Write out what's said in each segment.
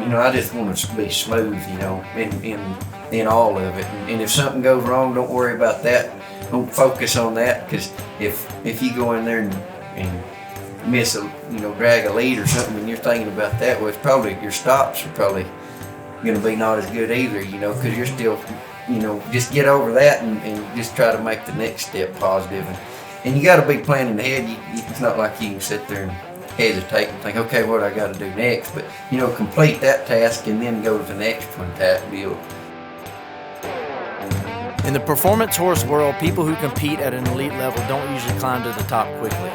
I just want to be smooth, in all of it. And if something goes wrong, don't worry about that. Don't focus on that, because if you go in there and miss drag a lead or something, and you're thinking about that, well, it's probably your stops are probably going to be not as good either, because you're still, just get over that and just try to make the next step positive. And you got to be planning ahead. It's not like you can sit there and hesitate and think, okay, what do I got to do next? But, complete that task and then go to the next one type deal. In the performance horse world, people who compete at an elite level don't usually climb to the top quickly.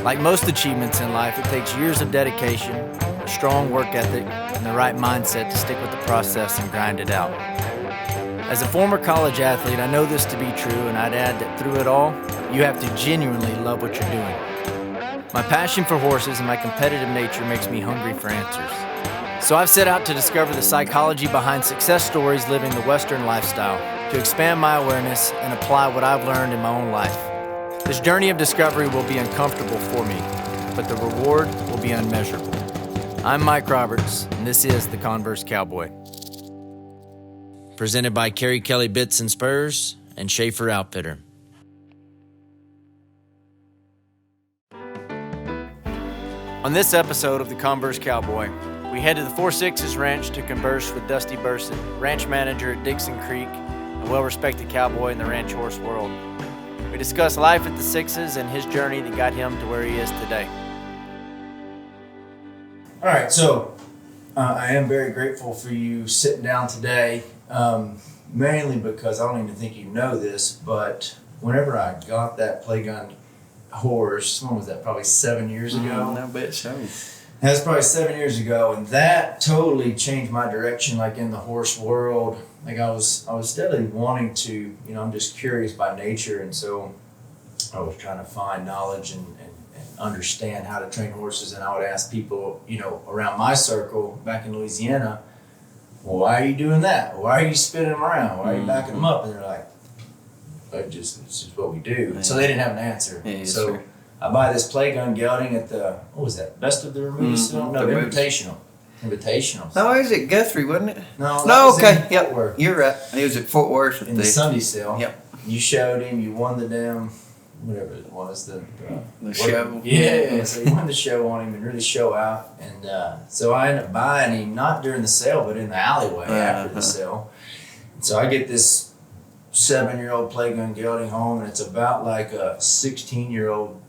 Like most achievements in life, it takes years of dedication, a strong work ethic, and the right mindset to stick with the process and grind it out. As a former college athlete, I know this to be true, and I'd add that through it all, you have to genuinely love what you're doing. My passion for horses and my competitive nature makes me hungry for answers. So I've set out to discover the psychology behind success stories living the Western lifestyle, to expand my awareness and apply what I've learned in my own life. This journey of discovery will be uncomfortable for me, but the reward will be unmeasurable. I'm Mike Roberts, and this is the Converse Cowboy. Presented by Kerry Kelly Bits and Spurs and Schaefer Outfitter. On this episode of the Converse Cowboy, we head to the 4 Sixes Ranch to converse with Dusty Burson, ranch manager at Dixon Creek, a well-respected cowboy in the ranch horse world. We discuss life at the Sixes and his journey that got him to where he is today. All right, so I am very grateful for you sitting down today, mainly because I don't even think you know this, but whenever I got that Playgun horse, when was that, probably 7 years ago? I bet so. That's probably 7 years ago, and that totally changed my direction, like in the horse world. Like I was steadily wanting to, I'm just curious by nature, and so I was trying to find knowledge and understand how to train horses. And I would ask people, around my circle back in Louisiana, well, why are you doing that? Why are you spinning them around? Why are you backing them up? And they're like, it's just what we do. Yeah. So they didn't have an answer. Yeah, so sure. I buy this Playgun gelding at the, what was that, Best of the Remove Sale? No, the Invitational. Invitational. No, it was at Guthrie, wasn't it? No, okay, in yep. Fort Worth. You're right. It was at Fort Worth. In the Sunday sale. Yep. You showed him, you won the damn, whatever it was, the show. Yeah, so you won the show on him and really show out. And so I ended up buying him, not during the sale, but in the alleyway after the sale. So I get this 7-year-old Playgun gelding home, and it's about like a 16-year-old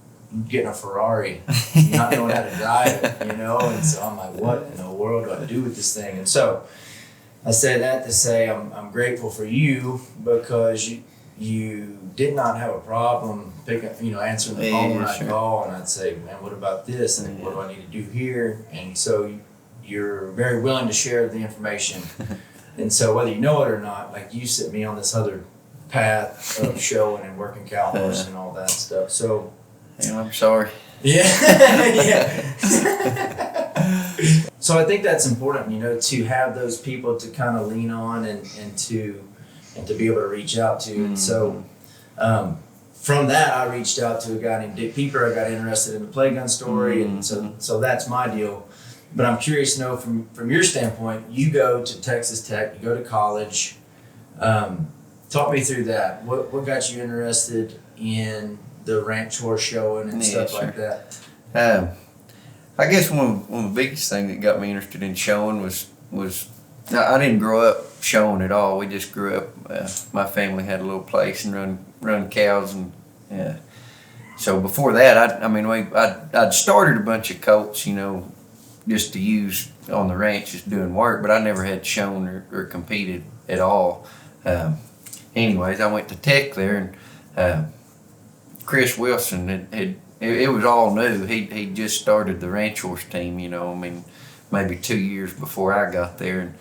getting a Ferrari, not knowing how to drive it, and so I'm like, what in the world do I do with this thing? And so I say that to say I'm grateful for you, because you did not have a problem answering the phone when I call, and I'd say, man, what about this, and what do I need to do here? And so you're very willing to share the information. And so whether you know it or not, like, you set me on this other path of showing and working cow horse and all that stuff. So I'm sorry. Yeah. Yeah. So I think that's important, to have those people to kind of lean on and to be able to reach out to. And so from that, I reached out to a guy named Dick Pieper. I got interested in the Playgun story, and so that's my deal. But I'm curious to know from your standpoint, you go to Texas Tech, you go to college. Talk me through that. What got you interested in the ranch horse showing and stuff like that? I guess one of the biggest things that got me interested in showing was I didn't grow up showing at all. We just grew up. My family had a little place and run cows, and so before that, I'd started a bunch of colts, just to use on the ranch, just doing work, but I never had shown or competed at all. Anyways, I went to Tech there, and Chris Wilson it was all new. He just started the ranch horse team, maybe 2 years before I got there,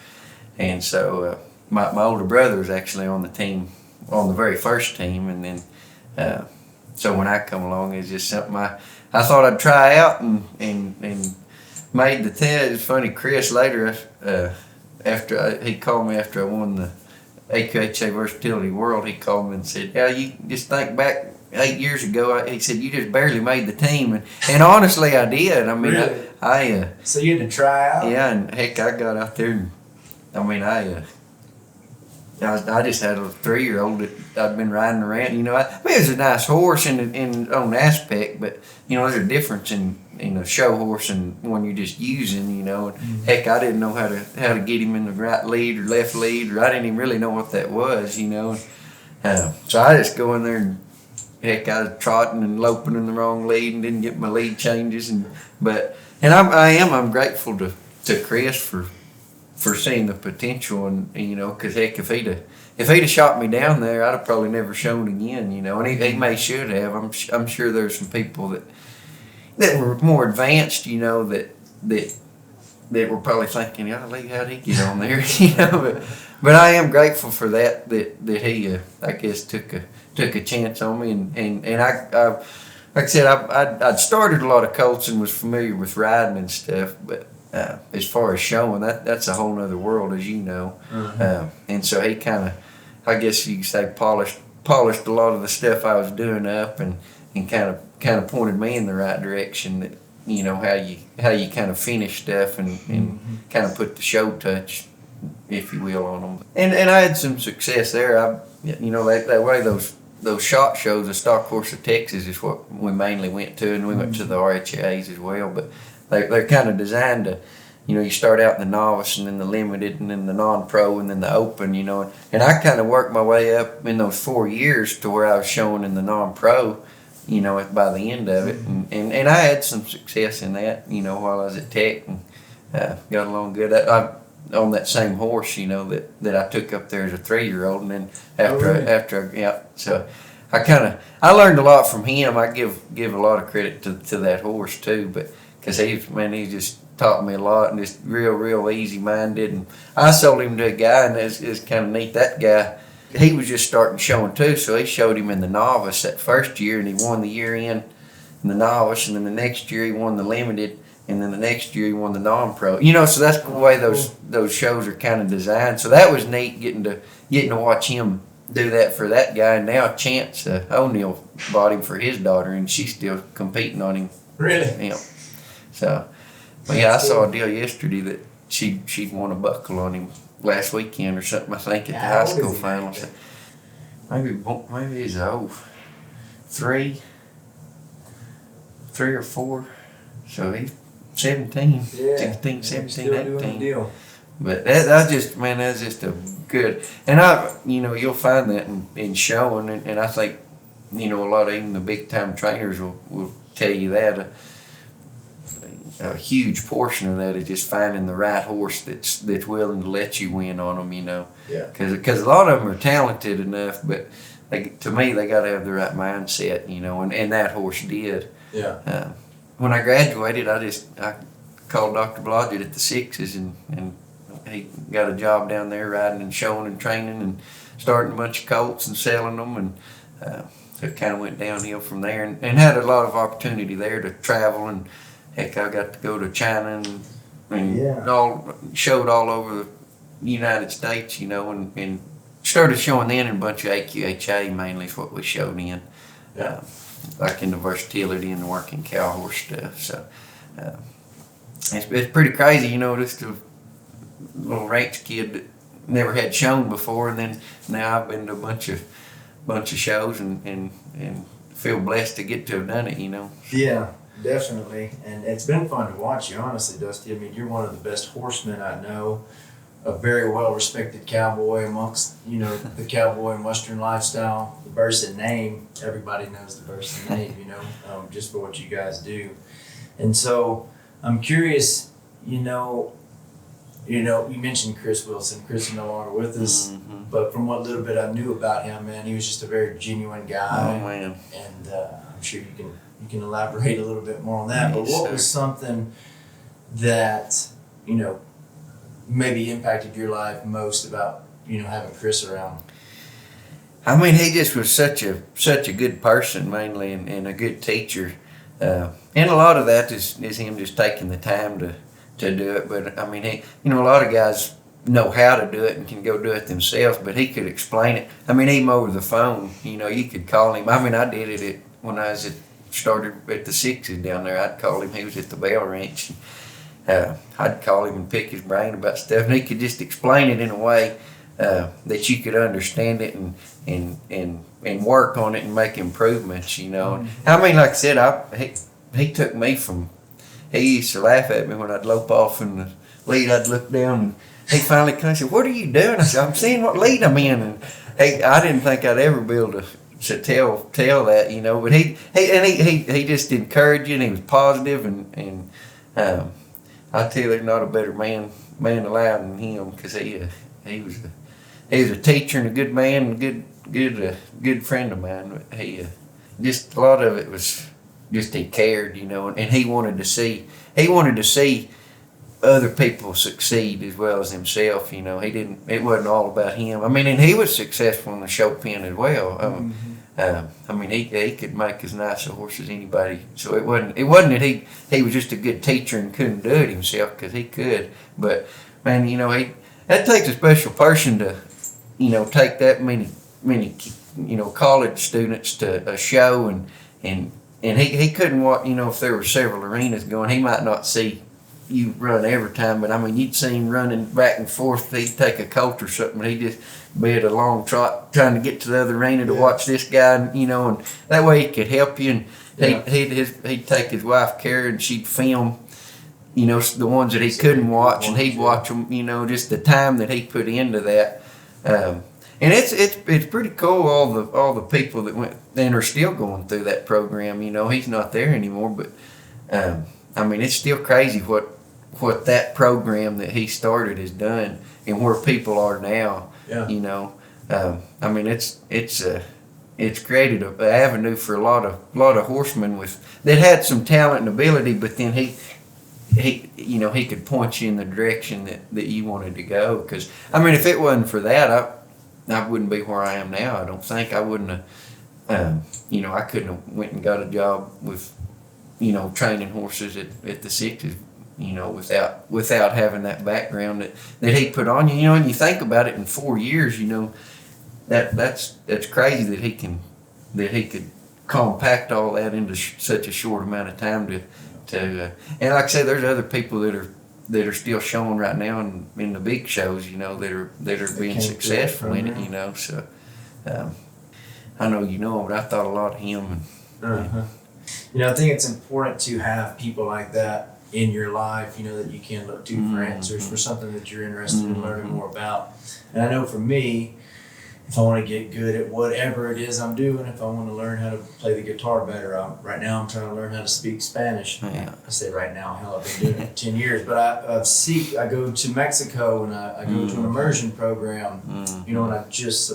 and so my older brother was actually on the team, on the very first team, and then so when I come along, it's just something I thought I'd try out and made the test. It's funny, Chris later after he called me after I won the AQHA Versatility World, he called me and said, "Yeah, you just think back 8 years ago." He said, "You just barely made the team," and honestly, I did. Really? So you had to try out? Yeah, and heck, I got out there and, I just had a 3-year-old that I'd been riding around. You know, it was a nice horse in on aspect, but you know, there's a difference in a show horse and one you're just using. You know, and heck, I didn't know how to get him in the right lead or left lead, or I didn't even really know what that was. You know, so I just go in there and heck, I was trotting and loping in the wrong lead and didn't get my lead changes. I'm grateful to Chris for seeing the potential, and you know, because heck, if he'd have shot me down there, I'd have probably never shown again, you know, and he may should have. I'm sure there's some people that were more advanced, you know, that were probably thinking, yeah, how'd he get on there, you know, but I am grateful for that he I guess took a chance on me, and I like I said, I'd started a lot of colts and was familiar with riding and stuff, but as far as showing, that's a whole nother world, as you know. And so he kind of, I guess you could say, polished a lot of the stuff I was doing up, and kind of pointed me in the right direction. That, you know, how you kind of finish stuff and kind of put the show touch, if you will, on them. And I had some success there. You know, that way those shot shows, the Stock Horse of Texas is what we mainly went to, and we went to the RHAs as well, but they're kind of designed to, you know, you start out in the novice and then the limited and then the non-pro and then the open, you know. And I kind of worked my way up in those 4 years to where I was showing in the non-pro, you know, by the end of it. And I had some success in that, you know, while I was at Tech, and got along good. On that same horse, you know, that I took up there as a 3-year-old, and then so I learned a lot from him. I give a lot of credit to that horse too, but because he just taught me a lot, and just real easy minded. And I sold him to a guy, and it's kind of neat. That guy, he was just starting showing too, so he showed him in the novice that first year, and he won the year in the novice, and then the next year he won the limited, and then the next year he won the non-pro. You know, so that's the way those shows are kind of designed. So that was neat, getting to watch him do that for that guy. And now Chance O'Neill bought him for his daughter, and she's still competing on him. Really? Yeah. So, but yeah, I saw a deal yesterday that she'd won a buckle on him last weekend or something, I think, at the high school finals. Maybe he's old. 3 or 4. So he's 17, 16, 17, 18. But that's just a good, and you'll find that in showing, and I think, you know, a lot of even the big time trainers will tell you that a huge portion of that is just finding the right horse that's willing to let you win on them, you know. Yeah. Because a lot of them are talented enough, but to me they got to have the right mindset, you know, and that horse did. Yeah. When I graduated, I called Dr. Blodgett at the Sixes, and he got a job down there riding and showing and training and starting a bunch of colts and selling them, and it kind of went downhill from there, and had a lot of opportunity there to travel, and heck, I got to go to China and showed all over the United States, you know, and started showing then in a bunch of AQHA mainly is what we showed in. Like in the versatility and the working cow horse stuff. So it's pretty crazy, you know, just a little ranch kid that never had shown before, and then now I've been to a bunch of shows and feel blessed to get to have done it, you know. Yeah, definitely. And it's been fun to watch you, honestly, Dusty. I mean, you're one of the best horsemen I know. A very well-respected cowboy amongst, you know, the cowboy and Western lifestyle. The Burson name, everybody knows the Burson name, you know, just for what you guys do. And so I'm curious, you mentioned Chris Wilson. Chris is no longer with us, but from what little bit I knew about him, man, he was just a very genuine guy. Oh, man. And I'm sure you can elaborate a little bit more on that. But what was something that, you know, maybe impacted your life most about, you know, having Chris around? I mean, he just was such a good person, mainly, and a good teacher. And a lot of that is him just taking the time to do it. But I mean, a lot of guys know how to do it and can go do it themselves, but he could explain it. I mean, even over the phone, you know, you could call him. I mean, I did it when I was started at the sixes down there. I'd call him. He was at the Bell Ranch. I'd call him and pick his brain about stuff, and he could just explain it in a way that you could understand it and work on it and make improvements. You know, I mean, like I said, he took me from. He used to laugh at me when I'd lope off in the lead. I'd look down, and he finally come and said, "What are you doing?" I said, "I'm seeing what lead I'm in." And I didn't think I'd ever be able to tell that, you know. But he just encouraged you, and he was positive, and I tell you, there's not a better man alive than him, because he was a teacher and a good man and good friend of mine. But he just a lot of it was just he cared, you know, and he wanted to see other people succeed as well as himself. You know, it wasn't all about him. I mean, and he was successful in the show pen as well. I mean, he could make as nice a horse as anybody. So it wasn't that he was just a good teacher and couldn't do it himself, because he could. But man, you know, that takes a special person to, you know, take that many you know, college students to a show, and he couldn't watch. You know, if there were several arenas going, he might not see you run every time, but I mean, you'd see him running back and forth. He'd take a colt or something, but he'd just be at a long trot trying to get to the other arena to watch this guy, you know, and that way he could help you. And he'd take his wife Kara, and she'd film, you know, the ones that he couldn't watch, and he'd watch them. You know, just the time that he put into that. And it's pretty cool, all the people that went and are still going through that program. You know, he's not there anymore, but I mean, it's still crazy what that program that he started has done and where people are now. Yeah. You know, I mean, it's created an avenue for a lot of horsemen that had some talent and ability, but then he you know, he could point you in the direction that you wanted to go. Because I mean, if it wasn't for that, I wouldn't be where I am now. I don't think I wouldn't have. You know, I couldn't have went and got a job with, you know, training horses at the sixes, you know, without having that background that he put on you. You know, and you think about it, in 4 years, you know, that's crazy that he could compact all that into such a short amount of time to and like I said, there's other people that are still showing right now in the big shows, you know, that are being successful in it, you know. So I know you know him, but I thought a lot of him. You know, I think it's important to have people like that in your life, you know, that you can look to for answers for something that you're interested in learning more about. And I know for me, if I want to get good at whatever it is I'm doing, if I want to learn how to play the guitar better, right now I'm trying to learn how to speak Spanish. Yeah. I say right now, hell, I've been doing it 10 years. But I go to Mexico, and I go to an immersion program, you know, and I just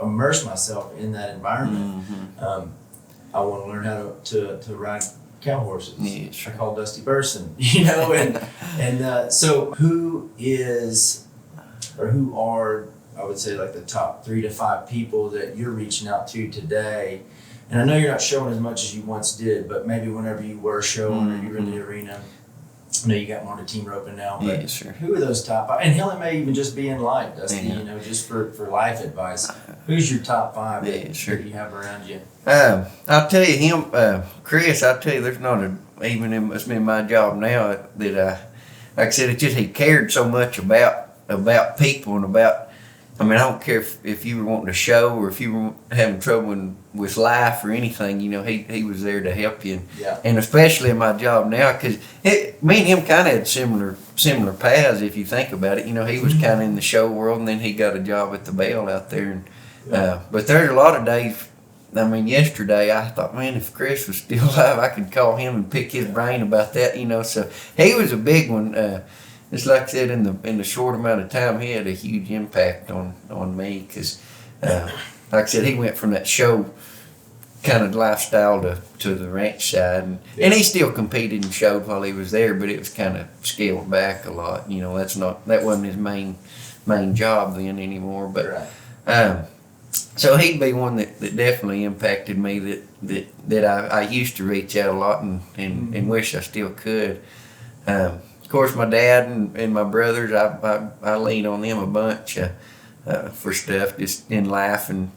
immerse myself in that environment. I want to learn how to ride cow horses. Yeah, sure. I call Dusty Burson, you know, and so who are, I would say, like the top 3 to 5 people that you're reaching out to today? And I know you're not showing as much as you once did, but maybe whenever you were showing or you were in the arena, I know you got more to team roping now, but sure. Who are those top 5? And hell, it may even just be in life, Dusty, you know, just for life advice. Who's your top 5 that you have around you? I'll tell you him, Chris, I'll tell you, there's not even in my job now that like I said, it's just he cared so much about people and about, I mean, I don't care if you were wanting to show or if you were having trouble with life or anything, you know, he was there to help you. And especially in my job now, because me and him kind of had similar paths, if you think about it. You know, he was kind of in the show world, and then he got a job at the Bell out there. And but there's a lot of days, I mean, yesterday I thought, man, if Chris was still alive, I could call him and pick his brain about that, you know. So he was a big one. Just like I said, in the short amount of time, he had a huge impact on me, because, like I said, he went from that show kind of lifestyle to the ranch side, and he still competed and showed while he was there, but it was kind of scaled back a lot. You know, that wasn't his main job then anymore. But so he'd be one that definitely impacted me. That I used to reach out a lot and wish I still could. Of course, my dad and my brothers, I lean on them a bunch. for stuff just in life and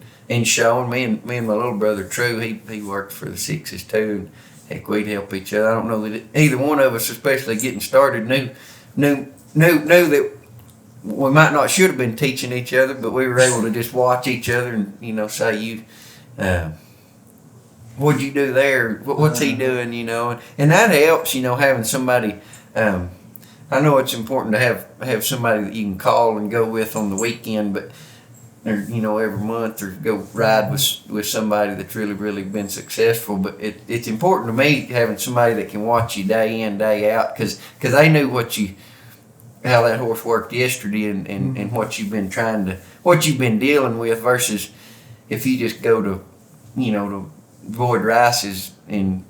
showing. Me and my little brother True, he worked for the Sixes too, and heck, we'd help each other. I don't know that either one of us, especially getting started, knew that we might not should have been teaching each other, but we were able to just watch each other and say what'd you do there? What's he doing? And that helps. Having somebody. I know it's important to have somebody that you can call and go with on the weekend, but or every month, or go ride with somebody that's really been successful. But it's important to me having somebody that can watch you day in, day out, because they knew how that horse worked yesterday and what you've been dealing with, versus if you just go to Boyd Rice's and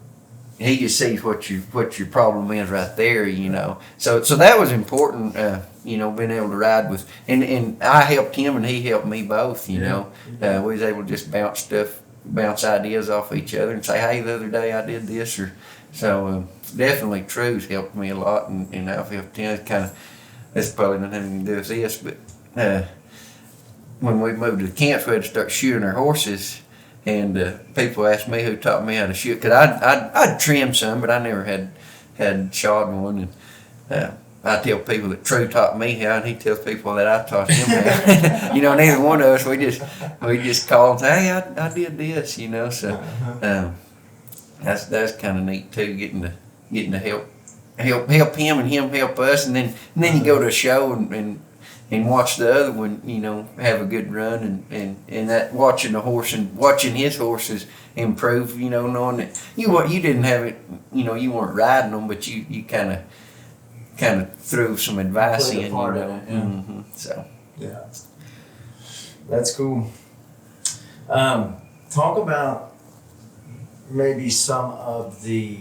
he just sees what your problem is right there, So that was important, being able to ride with, and I helped him and he helped me both, we was able to just bounce ideas off each other and say, hey, the other day I did this, definitely True's helped me a lot, and I've helped him. It's probably not having to do with this, but when we moved to the camps, we had to start shooting our horses. And people ask me who taught me how to shoot, because I'd trimmed some, but I never had shod one. And I tell people that True taught me how, and he tells people that I taught him how. Neither one of us, we just call and say, hey, I did this, So that's kind of neat too, getting to help him and him help us, and then you go to a show and watch the other one, have a good run, and that watching the horse and watching his horses improve, knowing that you didn't have it, you weren't riding them, but you kind of threw some advice in, part in it, yeah. Mm-hmm. So yeah, that's cool. Talk about maybe some of the,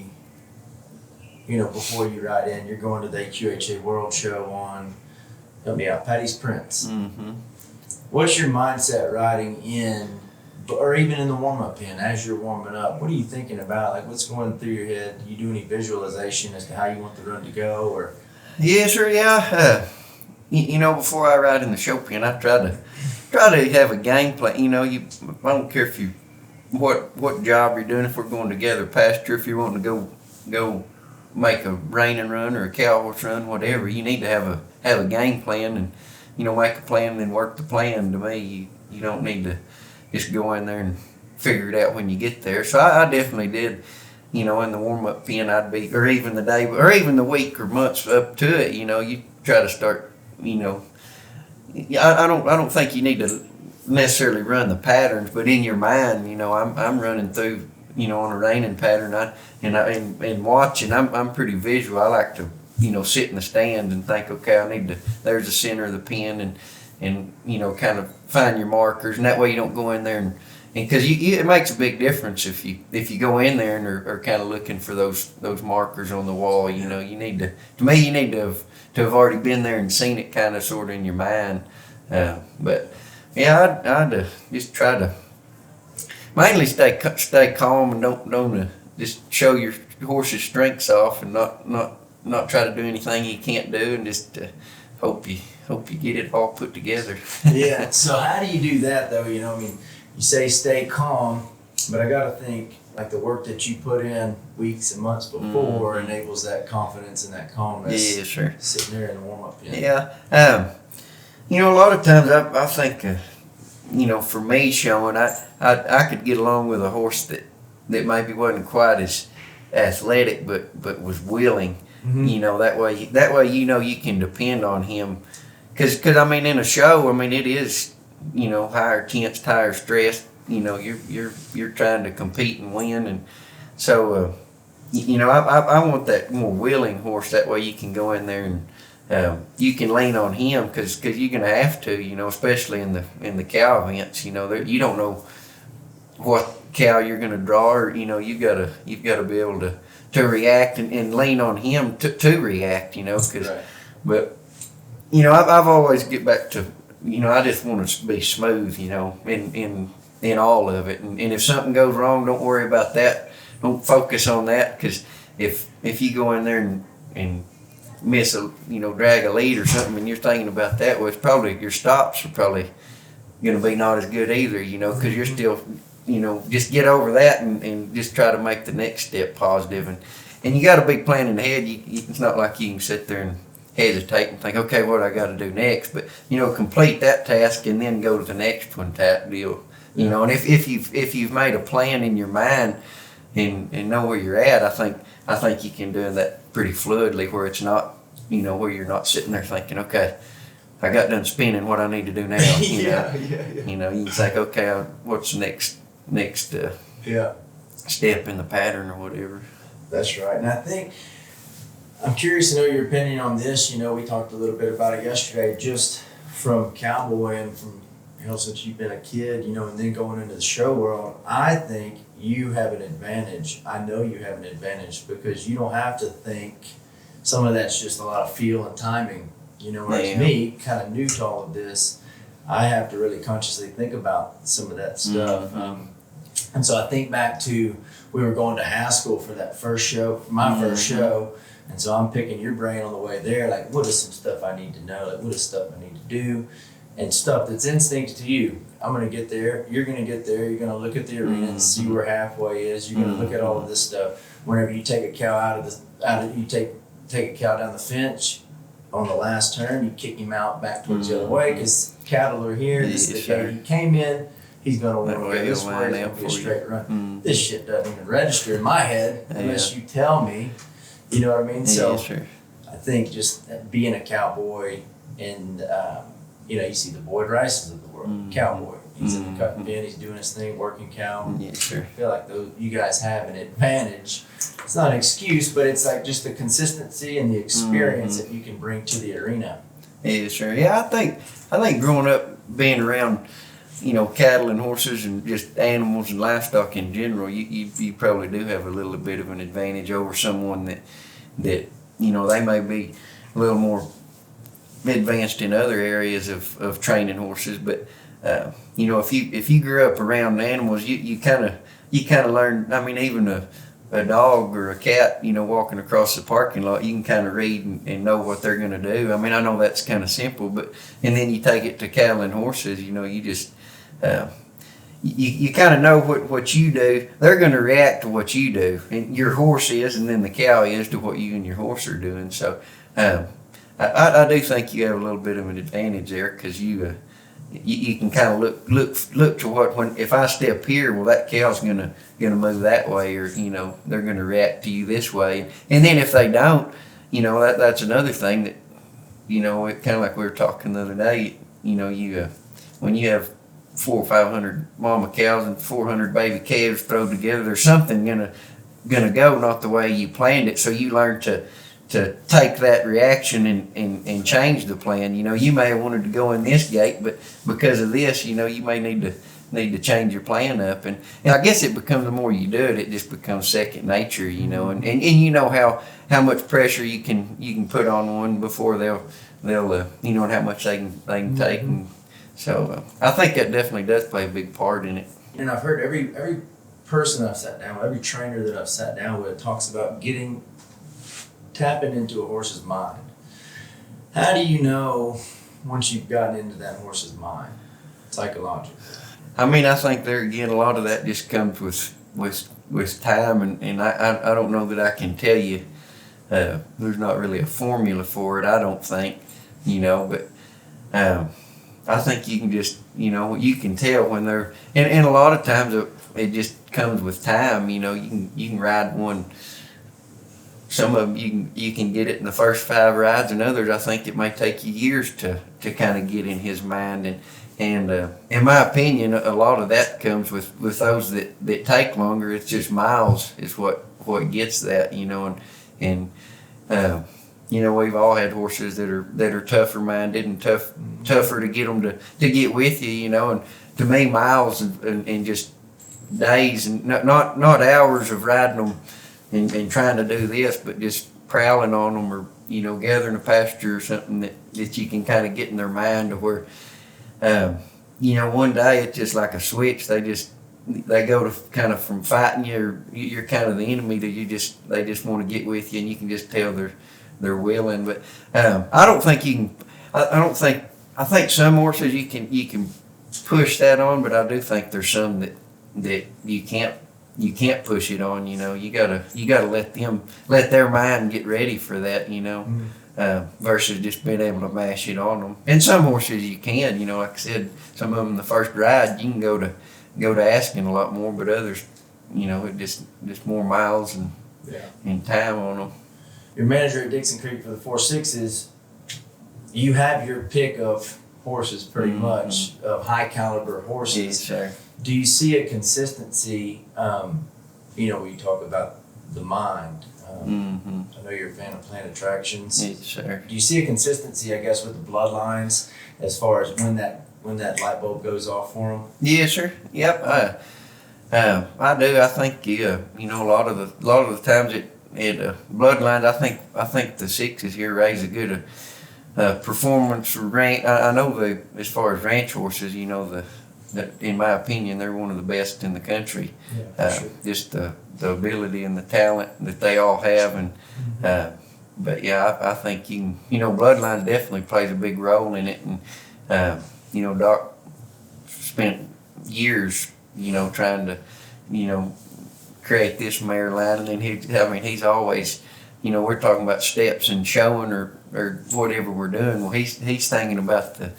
before you ride in, you're going to the AQHA World Show on. Help me out, Patty's Prince. Mm-hmm. What's your mindset riding in, or even in the warm-up pen, as you're warming up? What are you thinking about? Like, what's going through your head? Do you do any visualization as to how you want the run to go? Or yeah, sure, yeah. Before I ride in the show pen, I try to have a game plan. I don't care if what job you're doing. If we're going together, pasture, if you're wanting to go make a reining run or a cow horse run, whatever, you need to have a game plan and make a plan and then work the plan. To me, you don't need to just go in there and figure it out when you get there. So I definitely did, in the warm-up pen, I'd be, or even the day, or even the week or months up to it, you try to start, I don't think you need to necessarily run the patterns, but in your mind, I'm running through, on a reining pattern, and watching, I'm pretty visual. I like to, sit in the stand and think, okay, there's the center of the pen, and kind of find your markers, and that way you don't go in there and because it makes a big difference if you go in there and are kind of looking for those markers on the wall. You need to have already been there and seen it kind of sort of in your mind. But yeah, I'd just try to mainly stay calm and don't just show your horse's strengths off and not try to do anything he can't do, and just hope you get it all put together. Yeah. So how do you do that though? You say stay calm, but I got to think like the work that you put in weeks and months before enables that confidence and that calmness. Yeah, sure. Sitting there in the warm up. Yeah. A lot of times I think, for me showing, I could get along with a horse that maybe wasn't quite as athletic, but was willing. Mm-hmm. That way you can depend on him, because in a show, it is higher tense, higher stress. You're trying to compete and win, and so I want that more willing horse. That way you can go in there and you can lean on him, because you're gonna have to, especially in the cow events. You don't know what cow you're gonna draw, or you've gotta be able to react and lean on him to react. Right. But I've always get back to. I just want to be smooth, in all of it. And if something goes wrong, don't worry about that. Don't focus on that, because if you go in there and miss a, drag a lead or something, and you're thinking about that, well, it's probably, your stops are probably going to be not as good either, because you're still, just get over that and just try to make the next step positive. And you got to be planning ahead. It's not like you can sit there and hesitate and think, okay, what I got to do next? But, complete that task and then go to the next one type deal. And if you've made a plan in your mind and know where you're at, I think you can do that pretty fluidly, where it's not, where you're not sitting there thinking, okay, I got done spinning, what I need to do now. Yeah. You can think, okay, what's the next step in the pattern or whatever. That's right. And I think, I'm curious to know your opinion on this. We talked a little bit about it yesterday, just from cowboy and from, since you've been a kid, and then going into the show world. I think you have an advantage. I know you have an advantage because you don't have to think. Some of that's just a lot of feel and timing. Whereas me, kind of new to all of this, I have to really consciously think about some of that stuff. And so I think back to, we were going to Haskell for that first show, my first show. And so I'm picking your brain on the way there, like, what is some stuff I need to know? Like, what is stuff I need to do? And stuff that's instinct to you. I'm going to get there. You're going to get there. You're going to look at the arena and see where halfway is. You're going to look at all of this stuff. Whenever you take a cow you take a cow down the fence on the last turn, you kick him out back towards the other way because cattle are here. This is the guy he came in. He's going to want to go this way. It's going to be a straight run. This shit doesn't even register in my head unless you tell me. You know what I mean? So I think just being a cowboy and, you see the Boyd Rices of the world, cowboy. He's in the cutting bin, he's doing his thing, working cow. I feel like you guys have an advantage. It's not an excuse, but it's like just the consistency and the experience that you can bring to the arena. Yeah, sure. Yeah, I think growing up, being around, cattle and horses and just animals and livestock in general, you probably do have a little bit of an advantage over someone that they may be a little more advanced in other areas of training horses, but if you grew up around animals, you kind of learn. I mean, even a dog or a cat, walking across the parking lot, you can kind of read and know what they're going to do. I mean, I know that's kind of simple, and then you take it to cattle and horses, you just you kind of know what you do. They're going to react to what you do, and your horse is, and then the cow is to what you and your horse are doing. So I do think you have a little bit of an advantage there because you can kind of look to if I step here, well, that cow's gonna move that way, or they're gonna react to you this way, and then if they don't, that's another thing that it kind of like we were talking the other day. When you have 400 or 500 mama cows and 400 baby calves thrown together, there's something gonna go not the way you planned it. So you learn to take that reaction and change the plan. You may have wanted to go in this gate, but because of this, you may need to change your plan up. And I guess it becomes, the more you do it, it just becomes second nature, and how much pressure you can put on one before they'll and how much they can take. And so I think that definitely does play a big part in it. And I've heard every person I've sat down with, every trainer that I've sat down with talks about tapping into a horse's mind. How do you know once you've gotten into that horse's mind, psychologically? I mean, I think there again, a lot of that just comes with time, and I don't know that I can tell you. There's not really a formula for it, I don't think, but I think you can just, you can tell when they're, and a lot of times it just comes with time. You can ride one. Some of them you can get it in the first 5 rides, and others I think it may take you years to kind of get in his mind. And in my opinion, a lot of that comes with those that take longer. It's just miles is what gets that, and we've all had horses that are tougher minded and tougher to get them to get with you, and to me, miles and just days and not hours of riding them. And trying to do this, but just prowling on them, or gathering a pasture or something that you can kind of get in their mind to where, one day it's just like a switch. They go to kind of from fighting you, or you're kind of the enemy, to they just want to get with you, and you can just tell they're willing. But I don't think you can. I don't think. I think some horses you can push that on, but I do think there's some that you can't push it on. You gotta let their mind get ready for that. Versus just being able to mash it on them. And some horses you can. Like I said, some of them the first ride you can go to asking a lot more, but others, it just more miles and time on them. Your manager at Dixon Creek for the 4-6s, you have your pick of horses pretty much, of high caliber horses. Yes, sir. Do you see a consistency, when you talk about the mind? I know you're a fan of Plant Attractions. Yes, sir. Do you see a consistency, I guess, with the bloodlines as far as when that light bulb goes off for them? Yes, sir. Yep. I do. I think a lot of the times it bloodlines. I think the 6s here raise a good performance ranch. I know as far as ranch horses, that in my opinion they're one of the best in the country. Yeah, sure. Just the ability and the talent that they all have, and but yeah, I think bloodlines definitely plays a big role in it, and Doc spent years trying to create this mare line, and he's always we're talking about steps and showing or whatever we're doing. Well, he's thinking about the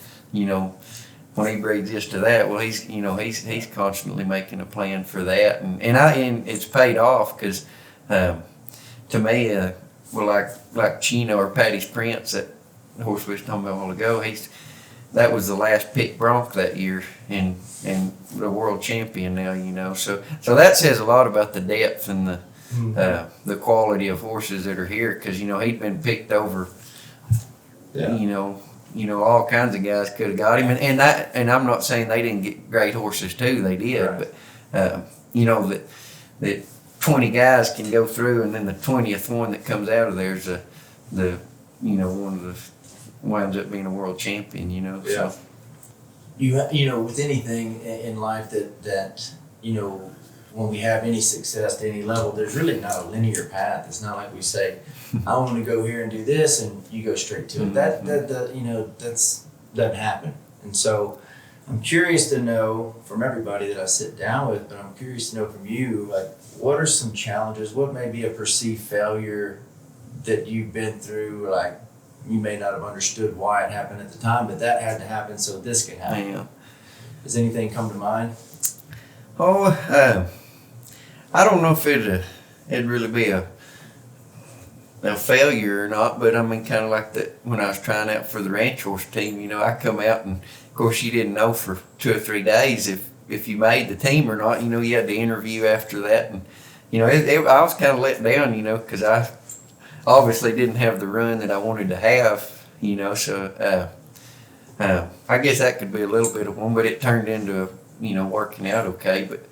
when he breeds this to that. Well, he's constantly making a plan for that, and it's paid off because to me, like Chino or Patty's Prince, that horse we was talking about a while ago, that was the last pick bronc that year and the world champion now. So that says a lot about the depth and the quality of horses that are here, because he'd been picked over. All kinds of guys could have got him, and I'm not saying they didn't get great horses too. They did, right. But that 20 guys can go through, and then the 20th one that comes out of there is one of the winds up being a world champion. Yeah. So. With anything in life that when we have any success to any level, there's really not a linear path. It's not like we say, I want to go here and do this, and you go straight to it. That doesn't happen. And so I'm curious to know from everybody that I sit down with, but I'm curious to know from you, like, what are some challenges? What may be a perceived failure that you've been through? Like, you may not have understood why it happened at the time, but that had to happen so this can happen. Yeah. Does anything come to mind? Oh, I don't know if it'd really be a failure or not, but I mean, kind of like that when I was trying out for the ranch horse team. I come out, and of course you didn't know for 2 or 3 days if you made the team or not. You had to interview after that, and I was kind of let down, because I obviously didn't have the run that I wanted to have, So I guess that could be a little bit of one, but it turned into working out okay. But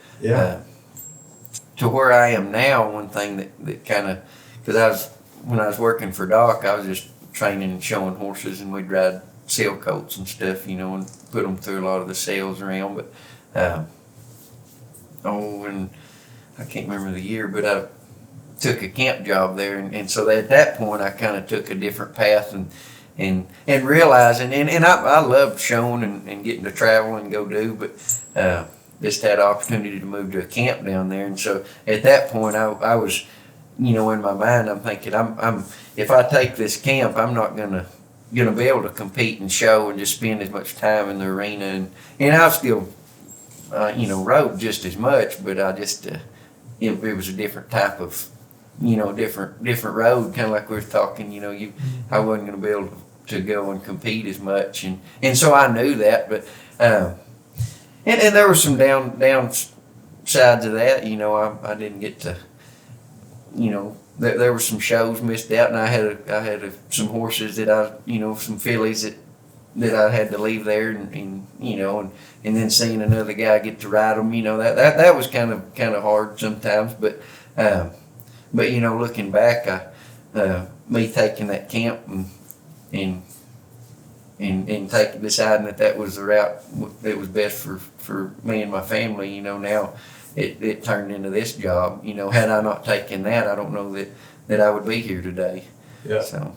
to where I am now, one thing that kind of, because when I was working for Doc, I was just training and showing horses, and we'd ride sail coats and stuff, and put them through a lot of the sales around. But and I can't remember the year, but I took a camp job there, and so at that point I kind of took a different path and realizing, and I loved showing and getting to travel and go do, but just had an opportunity to move to a camp down there, and so at that point I was, in my mind I'm thinking I'm if I take this camp, I'm not gonna be able to compete and show and just spend as much time in the arena, and I still rode just as much, but I just it was a different type of different road, kind of like we were talking. I wasn't going to be able to go and compete as much, and so I knew that, but and there were some down sides of that. I didn't get to, there were some shows missed out, and I had some horses that some fillies that I had to leave there, and then seeing another guy get to ride them, that was kind of hard sometimes, but looking back, me taking that camp and deciding that was the route that was best for me and my family, now it turned into this job. Had I not taken that, I don't know that I would be here today. Yeah. So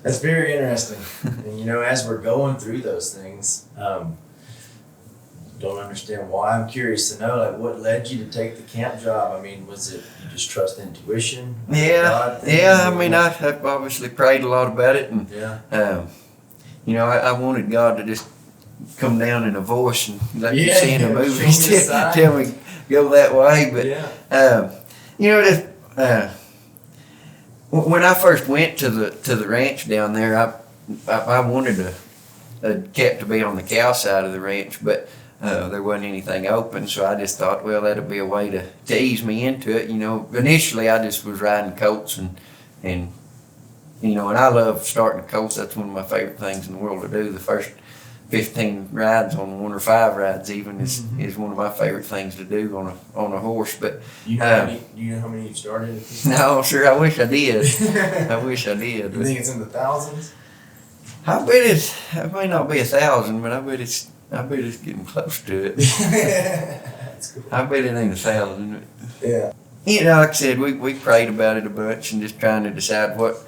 that's very interesting. And you know, as we're going through those things, don't understand why. I'm curious to know, like, what led you to take the camp job? I mean, was it you just trust intuition? Yeah. I mean, I've obviously prayed a lot about it, and you know, I wanted God to just come down in a voice and like you see in the movies, tell me go that way. But you know, just, when I first went to the ranch down there, I wanted a cat to be on the cow side of the ranch, but there wasn't anything open, so I just thought, well, that'd be a way to ease me into it. You know, initially I just was riding colts and you know, and I love starting colts. That's one of my favorite things in the world to do. The first 15 rides on one, or 5 rides even, is one of my favorite things to do on a horse. But you know how many you've started? No, sure. I wish I did. I wish I did. You think it's in the thousands? I bet it may not be 1,000, but I bet it's getting close to it. That's cool. I bet it ain't 1,000. Yeah. You know, like I said, we prayed about it a bunch and just trying to decide what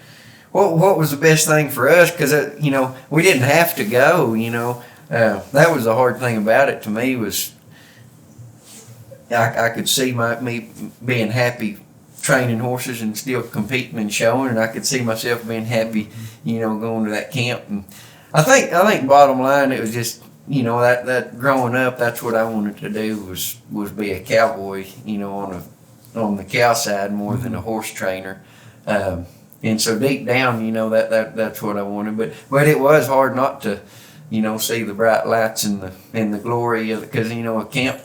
was the best thing for us, because you know, we didn't have to go. You know, that was the hard thing about it to me, was I could see me being happy training horses and still competing and showing, and I could see myself being happy, you know, going to that camp. And I think bottom line, it was just, you know, that growing up, that's what I wanted to do, was be a cowboy, you know, on the cow side more than a horse trainer. And so deep down, you know, that's what I wanted. But it was hard not to, you know, see the bright lights and the glory of it, because, you know, a camp,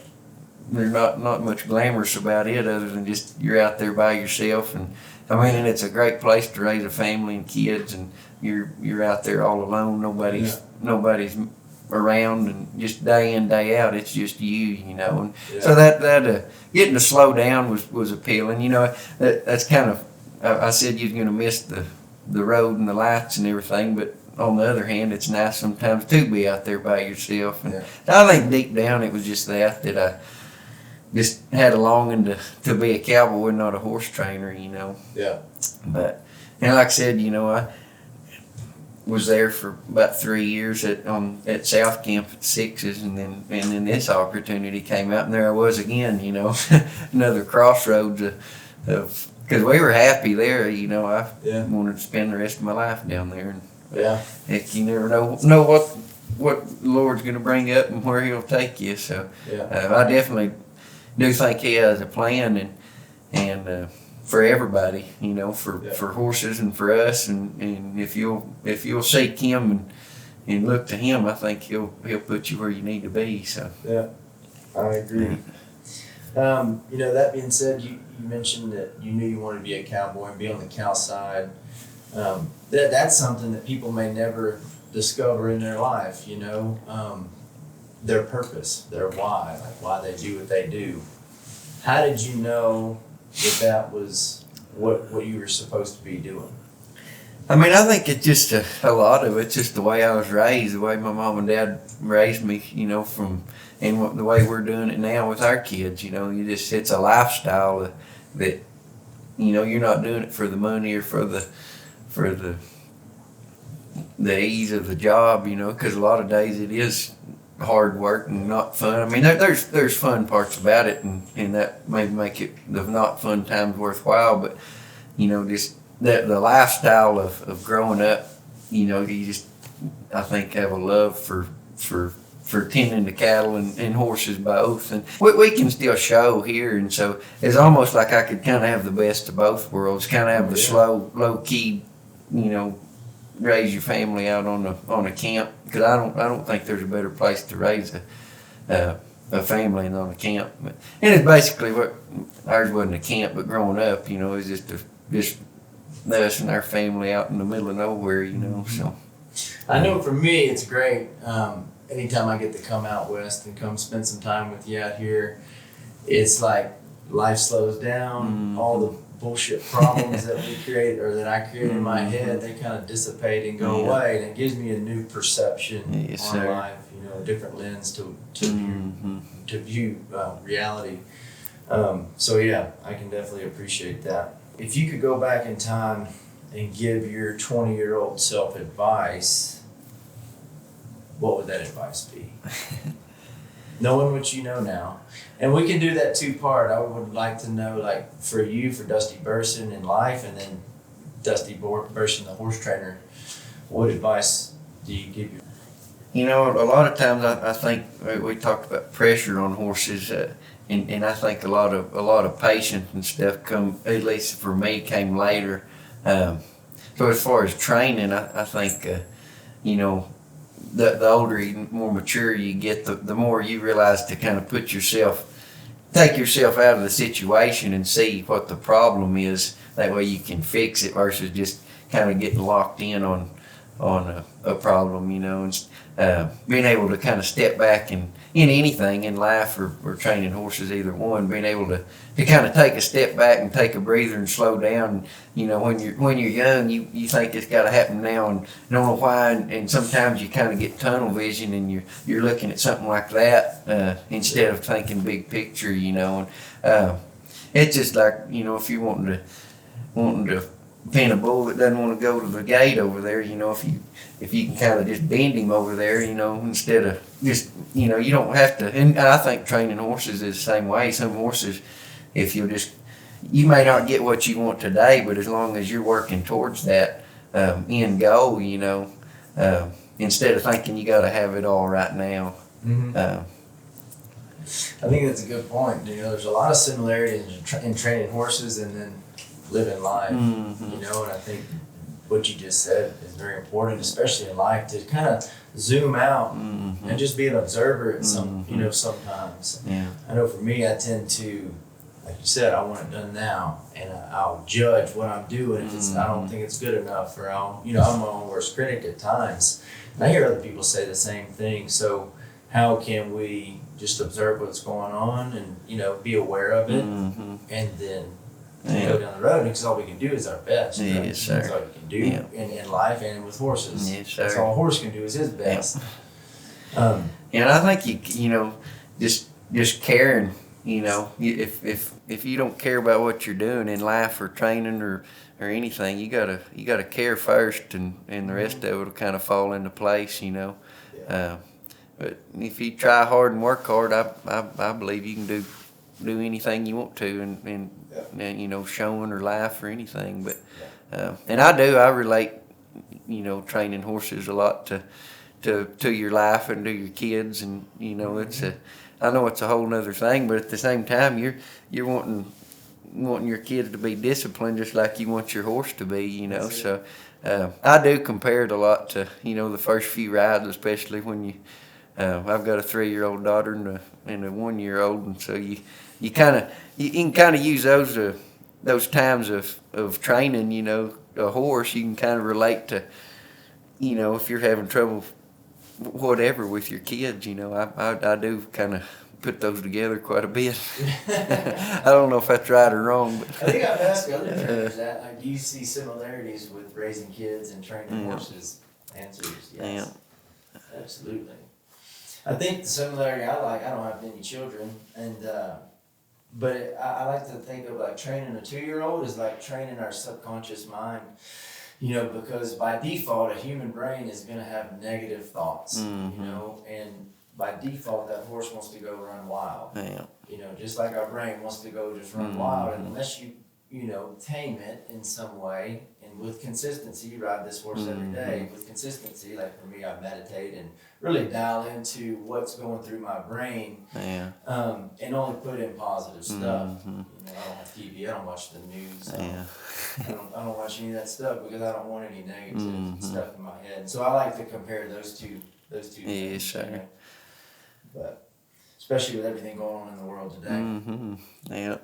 there's not much glamorous about it other than just you're out there by yourself. And I mean, and it's a great place to raise a family and kids, and you're out there all alone. Nobody's around, and just day in, day out, it's just you know. And so that getting to slow down was appealing. You know, that's kind of, I said you're going to miss the road and the lights and everything, but on the other hand, it's nice sometimes to be out there by yourself. And I think deep down it was just that I just had a longing to be a cowboy and not a horse trainer, you know. Yeah. But, and like I said, you know, I was there for about 3 years at South Camp at Sixes, and then this opportunity came out, and there I was again, you know, another crossroads of because we were happy there, you know. I wanted to spend the rest of my life down there, and heck, you never know what the Lord's going to bring up and where He'll take you. So I definitely do think He has a plan, and for everybody, you know, for horses and for us, and if you'll seek Him and look to Him, I think He'll put you where you need to be. So I agree. You know, that being said, you mentioned that you knew you wanted to be a cowboy and be on the cow side. That's something that people may never discover in their life, you know, their purpose, their why, like why they do what they do. How did you know that was what you were supposed to be doing? I mean, I think it's just a lot of it's just the way I was raised, the way my mom and dad raised me, you know, and the way we're doing it now with our kids. You know, it's a lifestyle that, you know, you're not doing it for the money or for the ease of the job, you know, because a lot of days it is hard work and not fun. I mean, there's fun parts about it, and that may make it the not fun times worthwhile. But, you know, just the lifestyle of growing up, you know, you just, I think, have a love for tending to cattle and horses both, and we can still show here, and so it's almost like I could kind of have the best of both worlds, kind of have the slow, low key, you know, raise your family out on a camp, because I don't think there's a better place to raise a family than on a camp. And it's basically what ours wasn't a camp, but growing up, you know, it was just us and our family out in the middle of nowhere, you know. So I know for me it's great. Anytime I get to come out west and come spend some time with you out here, it's like life slows down. All the bullshit problems that we create, or that I create in my head, they kind of dissipate and go away, and it gives me a new perception on life, you know, a different lens to view reality. So yeah, I can definitely appreciate that. If you could go back in time and give your 20-year-old self advice, what would that advice be? Knowing what you know now. And we can do that two-part. I would like to know, like, for you, for Dusty Burson in life, and then Dusty Burson, the horse trainer, what advice do you give you? You know, a lot of times I think we talked about pressure on horses, and I think a lot of patience and stuff at least for me, came later. So as far as training, I think you know, the older, more mature you get, the more you realize to kind of take yourself out of the situation and see what the problem is. That way you can fix it versus just kind of getting locked in on a problem, you know, and being able to kind of step back and in anything in life or training horses, either one, being able to kind of take a step back and take a breather and slow down. You know, when you're young, you think it's got to happen now and don't know why, and sometimes you kind of get tunnel vision and you're looking at something like that instead of thinking big picture, you know. And it's just like, you know, if you're wanting to pin a bull that doesn't want to go to the gate over there, you know, if you can kind of just bend him over there, you know, instead of just, you know, you don't have to. And I think training horses is the same way. Some horses, if you may not get what you want today, but as long as you're working towards that end goal, you know, instead of thinking you got to have it all right now. Mm-hmm. I think that's a good point. You know, there's a lot of similarities in training horses and then living life. Mm-hmm. You know, and I think what you just said is very important, especially in life, to kind of zoom out Mm-hmm. and just be an observer at Mm-hmm. you know, sometimes. Yeah. I know for me, I tend to, like you said, I want it done now, and I'll judge what I'm doing if I don't think it's good enough, or I'm my own worst critic at times. And I hear other people say the same thing. So how can we just observe what's going on and, you know, be aware of it, Mm-hmm. and then Yeah. go down the road, because all we can do is our best. Yes, right? sir. That's all you can do in life and with horses. Yes, sir. That's all a horse can do is his best. And I think you know, just caring, you know, if you don't care about what you're doing in life or training or anything, you gotta care first, and the rest of it will kind of fall into place, you know. Yeah. But if you try hard and work hard, I believe you can do anything you want to, and you know, showing or life or anything. But and I relate, you know, training horses a lot to your life and to your kids, and you know, I know it's a whole nother thing, but at the same time, you're wanting your kids to be disciplined just like you want your horse to be, you know. So I do compare it a lot to, you know, the first few rides, especially when you. I've got a 3-year-old daughter and a 1-year-old, and so you can kind of use those times of training, you know, a horse. You can kind of relate to, you know, if you're having trouble, whatever, with your kids, you know. I do kind of put those together quite a bit. I don't know if that's right or wrong, but I think I've asked other trainers that. Like, do you see similarities with raising kids and training horses? Answer is yes. Yeah. Absolutely. I think the similarity I don't have any children, and but I like to think of like training a 2-year-old is like training our subconscious mind, you know, because by default a human brain is going to have negative thoughts, Mm-hmm. you know, and by default that horse wants to go run wild. Yeah. You know, just like our brain wants to go just run Mm-hmm. wild, and unless you know, tame it in some way, and with consistency, you ride this horse every day. With consistency, like for me, I meditate and really dial into what's going through my brain, Yeah. and only put in positive stuff. Mm-hmm. You know, I don't have TV, I don't watch the news. Yeah. I don't watch any of that stuff because I don't want any negative Mm-hmm. stuff in my head. So I like to compare those two Yes, things. sir. You know? But especially with everything going on in the world today. Mm-hmm. Yeah.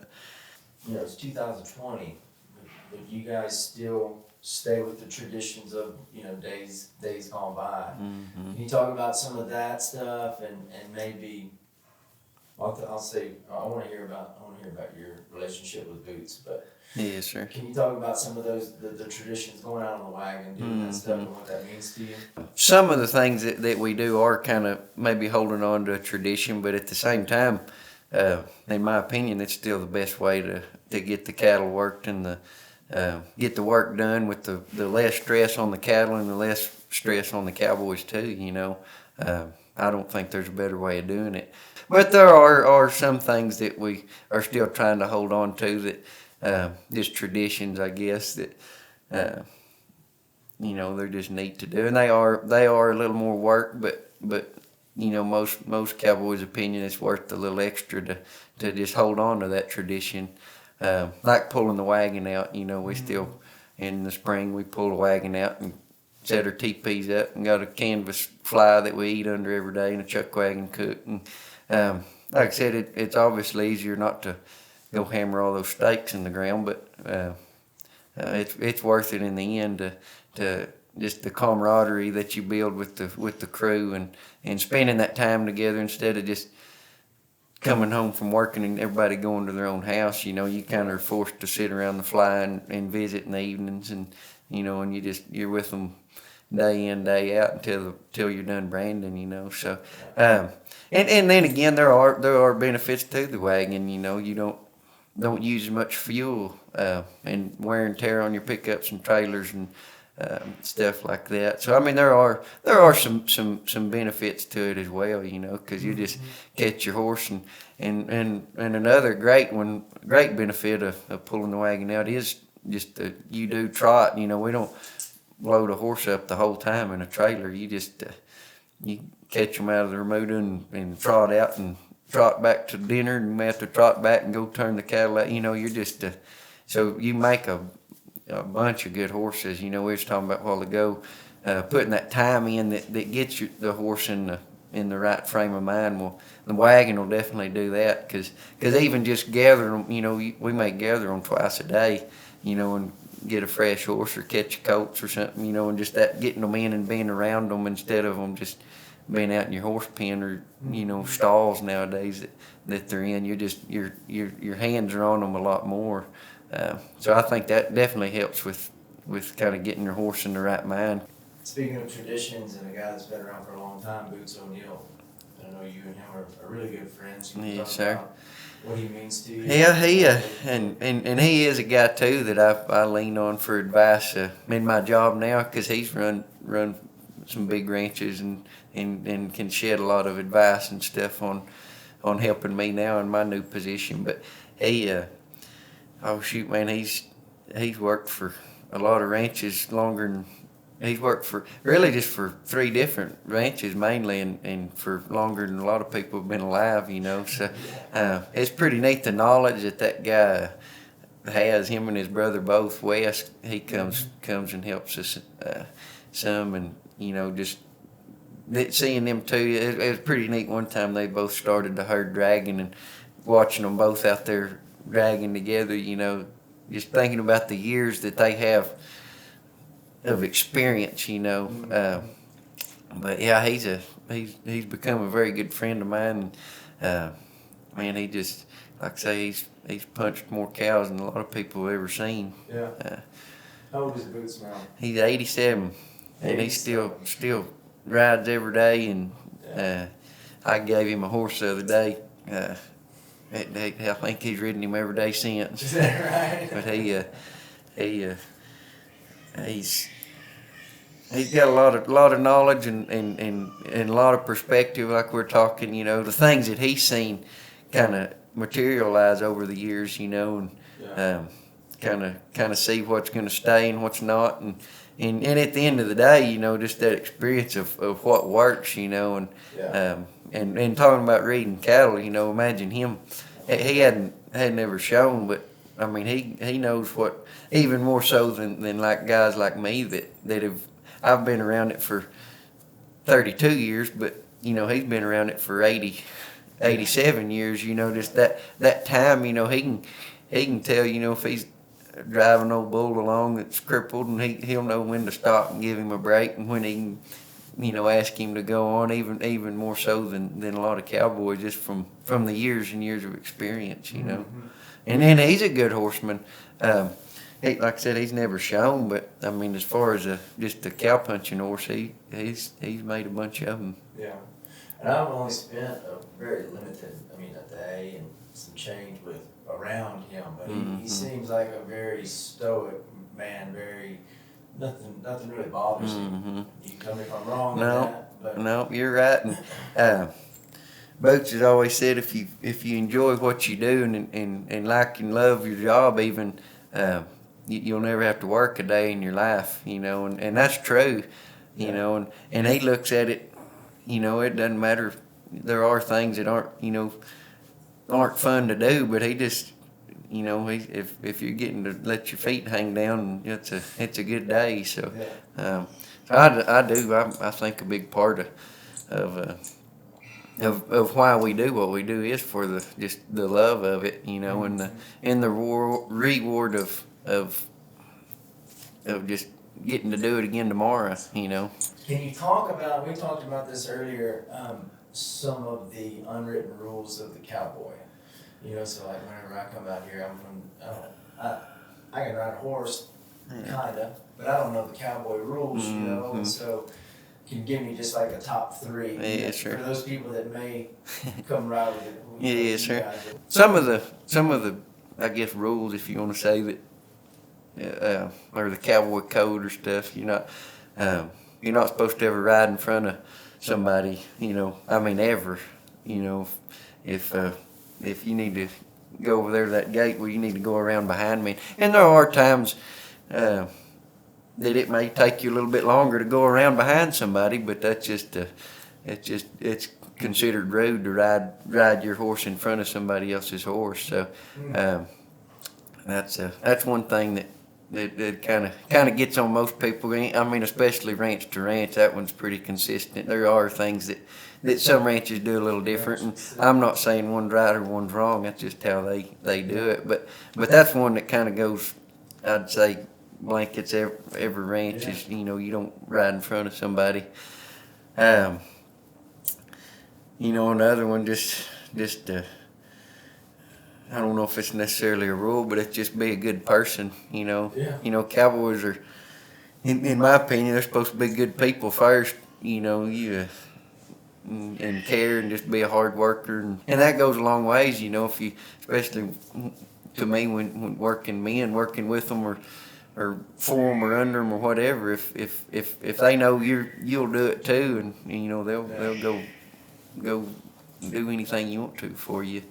You know, it's 2020, but you guys still stay with the traditions of, you know, days gone by. Mm-hmm. Can you talk about some of that stuff, and maybe I'll say I want to hear about your relationship with boots, but Yes, sir. can you talk about some of those the traditions, going out on the wagon, doing that stuff, Mm-hmm. and what that means to you? Some of the things that we do are kind of maybe holding on to a tradition, but at the same time, in my opinion, it's still the best way to get the cattle worked and get the work done with the less stress on the cattle and the less stress on the cowboys too, you know. I don't think there's a better way of doing it. But there are some things that we are still trying to hold on to that just traditions, I guess, that you know, they're just neat to do, and they are a little more work, but you know, most cowboys' opinion, it's worth a little extra to just hold on to that tradition. Like pulling the wagon out, you know, we still, in the spring, we pull the wagon out and set our teepees up and got a canvas fly that we eat under every day and a chuck wagon cook. And like I said, it's obviously easier not to go hammer all those stakes in the ground, but it's worth it in the end to just the camaraderie that you build with the crew and spending that time together instead of just coming home from working and everybody going to their own house. You know, you kind of are forced to sit around the fly and visit in the evenings, and you know, and you're with them day in, day out until you're done branding. You know, so and then again, there are benefits to the wagon. You know, you don't use as much fuel and wear and tear on your pickups and trailers and stuff like that. So I mean, there are some benefits to it as well, you know, because you just catch your horse and another great benefit of pulling the wagon out is just you do trot. You know, we don't load a horse up the whole time in a trailer. You just you catch them out of the remuda and trot out and trot back to dinner, and you have to trot back and go turn the cattle out. You know, you're just so you make a bunch of good horses. You know, we was talking about a while ago, putting that time in that gets the horse in the right frame of mind. Well, the wagon will definitely do that, because even just gathering them, you know, we may gather them twice a day, you know, and get a fresh horse or catch a colts or something, you know, and just that getting them in and being around them instead of them just being out in your horse pen or, you know, stalls nowadays that they're in. You're just your hands are on them a lot more. So I think that definitely helps with kind of getting your horse in the right mind. Speaking of traditions and a guy that's been around for a long time, Boots O'Neill, I know you and him are really good friends. Yes, sir. What he means to you. Yeah, and he is a guy too that I lean on for advice in my job now, because he's run some big ranches and can shed a lot of advice and stuff on helping me now in my new position. But he oh shoot, man, he's worked for a lot of ranches longer than he's worked for, really just for 3 different ranches mainly, and for longer than a lot of people have been alive, you know. So it's pretty neat the knowledge that guy has. Him and his brother both, Wes, he comes and helps us some, and you know, just seeing them two, it was pretty neat. One time they both started the herd dragging, and watching them both out there dragging together, you know, just thinking about the years that they have of experience, you know. But yeah, he's become a very good friend of mine. Man, he just, like I say, he's punched more cows than a lot of people have ever seen. Yeah. How old is Boots now? He's 87, and he still rides every day. And I gave him a horse the other day. I think he's ridden him every day since. Is that right? But he's got a lot of knowledge and a lot of perspective, like we're talking, you know, the things that he's seen kind of materialize over the years, you know, and kind of see what's going to stay and what's not, and at the end of the day, you know, just that experience of what works, you know, and talking about reading cattle, you know, imagine him. He hadn't ever shown, but I mean, he knows what, even more so than like guys like me that have. I've been around it for 32 years, but you know, he's been around it for 87 years. You know, just that time, you know, he can tell, you know, if he's driving an old bull along that's crippled, and he'll know when to stop and give him a break, and when he can, you know, ask him to go on, even more so than a lot of cowboys, just from the years and years of experience, you know. Mm-hmm. And then he's a good horseman. Like I said, he's never shown, but I mean, as far as just a cow punching horse, he's made a bunch of them. Yeah, and I've only spent a very limited, I mean, a day and some change with around him, but Mm-hmm. he seems like a very stoic man. Very nothing really bothers him. Mm-hmm. You can tell me if I'm wrong No. with that, but No, you're right. And Boots has always said if you enjoy what you do and like and love your job, even you'll never have to work a day in your life, and that's true, and he looks at it, it doesn't matter. There are things that aren't fun to do, but he just, if you're getting to let your feet hang down, it's a good day. So, I think a big part of why we do what we do is for just the love of it, and the reward of just getting to do it again tomorrow, Can you talk about? We talked about this earlier. Some of the unwritten rules of the cowboy. So like whenever I come out here, I can ride a horse, kinda, but I don't know the cowboy rules, Mm-hmm. And so can you give me just like a top three? Yeah, sure. For those people that may come ride with it. Yeah, sure. Some of the I guess rules, if you want to say that, or the cowboy code or stuff. You're not supposed to ever ride in front of somebody. Ever. If you need to go over there to that gate, well, you need to go around behind me. And there are times that it may take you a little bit longer to go around behind somebody, but that's just it's considered rude to ride your horse in front of somebody else's horse. So that's one thing that kind of gets on most people. Especially ranch to ranch, that one's pretty consistent. There are things that some ranches do a little different, and I'm not saying one's right or one's wrong. That's just how they do it. But that's one that kind of goes, I'd say, blankets every ranch is, you don't ride in front of somebody. And the other one just I don't know if it's necessarily a rule, but it's just be a good person. Cowboys are, in my opinion, they're supposed to be good people first. And care and just be a hard worker, and that goes a long ways. If you, especially to me, when working with them or for them or under them or whatever, if they know you'll do it too, and they'll go do anything you want to for you.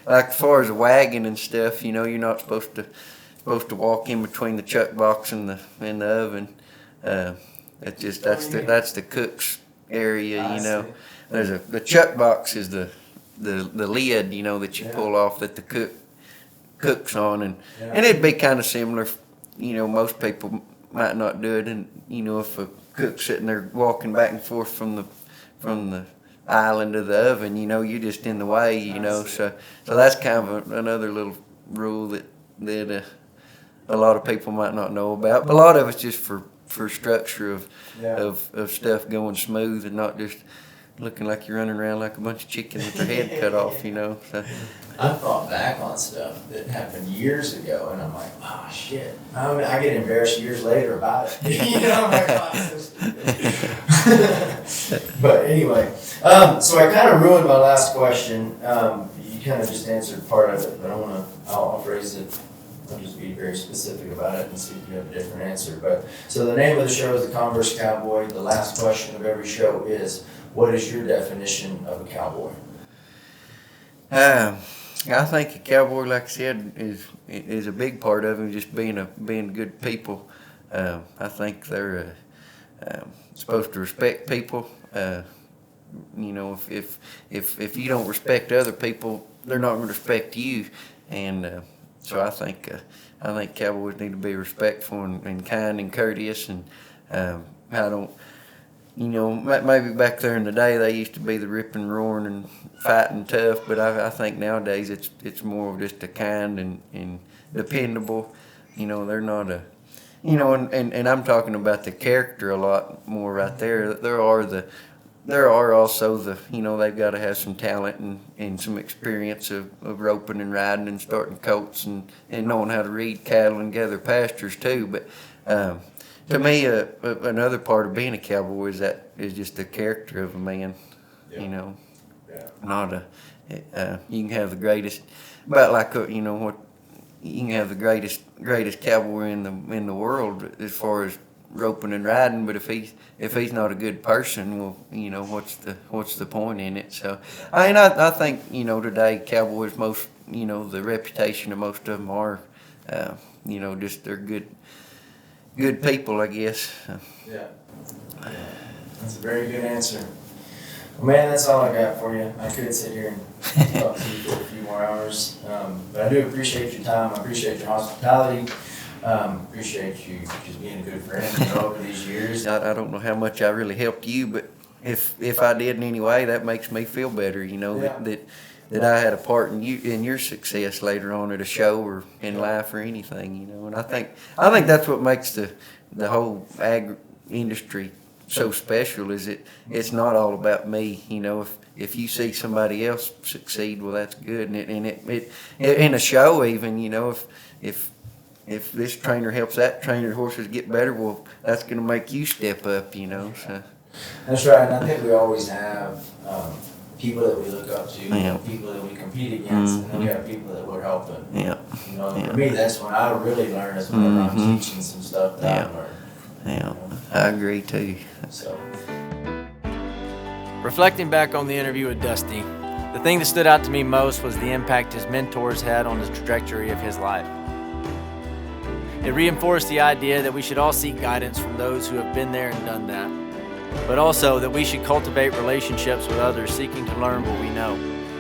Like as far as the wagon and stuff, you're not supposed to walk in between the chuck box and the oven. That's the cook's area. The chuck box is the lid, that you pull off that the cook cooks on, and it'd be kind of similar. Most people might not do it, and if a cook's sitting there walking back and forth from the island to the oven, you're just in the way, So that's kind of another little rule that a lot of people might not know about. But a lot of it's just for structure of stuff going smooth and not just looking like you're running around like a bunch of chickens with their head cut off, So. I've thought back on stuff that happened years ago, and I'm like, oh shit. I get embarrassed years later about it. I'm like, oh, it's so stupid. But anyway, so I kind of ruined my last question. You kind of just answered part of it, but I'll phrase it. I'll just be very specific about it and see if you have a different answer. But so the name of the show is the Converse Cowboy. The last question of every show is, what is your definition of a cowboy? I think a cowboy, like I said, is a big part of him. Just being good people. I think they're supposed to respect people. If you don't respect other people, they're not going to respect you. And so I think cowboys need to be respectful and kind and courteous. And I don't. Maybe back there in the day they used to be the ripping, roaring, and fighting tough, but I think nowadays it's more of just a kind and dependable. They're not a, and I'm talking about the character a lot more right there. There are also they've got to have some talent and some experience of roping and riding and starting colts and knowing how to read cattle and gather pastures too, but. To me, another part of being a cowboy is just the character of a man, Yeah. not You can have the greatest, about like you know what, you can have the greatest cowboy in the world as far as roping and riding, but if he's not a good person, well, you know, what's the point in it? So I think, you know, today cowboys, most, you know, the reputation of most of them are, you know, just they're good people, I guess. Yeah. That's a very good answer. Well, man, that's all I got for you. I could sit here and talk to you for a few more hours, but I do appreciate your time. I appreciate your hospitality. Appreciate you just being a good friend, you know, over these years. I don't know how much I really helped you, but if I did in any way, that makes me feel better, you know, that I had a part in your success later on at a show or in life or anything, you know. And I think that's what makes the whole ag industry so special, is it's not all about me, you know. If you see somebody else succeed, well, that's good. And it in a show even, you know, if this trainer helps that trainer's horses get better, well, that's going to make you step up, you know. So. That's right, and I think we always have people that we look up to, Yeah. people that we compete against, and then we have people that we're helping. Yeah. You know, Yeah. for me, that's when I really learn, is whenever I'm teaching some stuff that I've learned. Yeah, You know? I agree too. So. Reflecting back on the interview with Dusty, the thing that stood out to me most was the impact his mentors had on the trajectory of his life. It reinforced the idea that we should all seek guidance from those who have been there and done that, but also that we should cultivate relationships with others seeking to learn what we know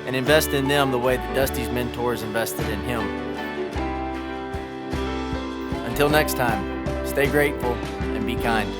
and invest in them the way that Dusty's mentors invested in him. Until next time, stay grateful and be kind.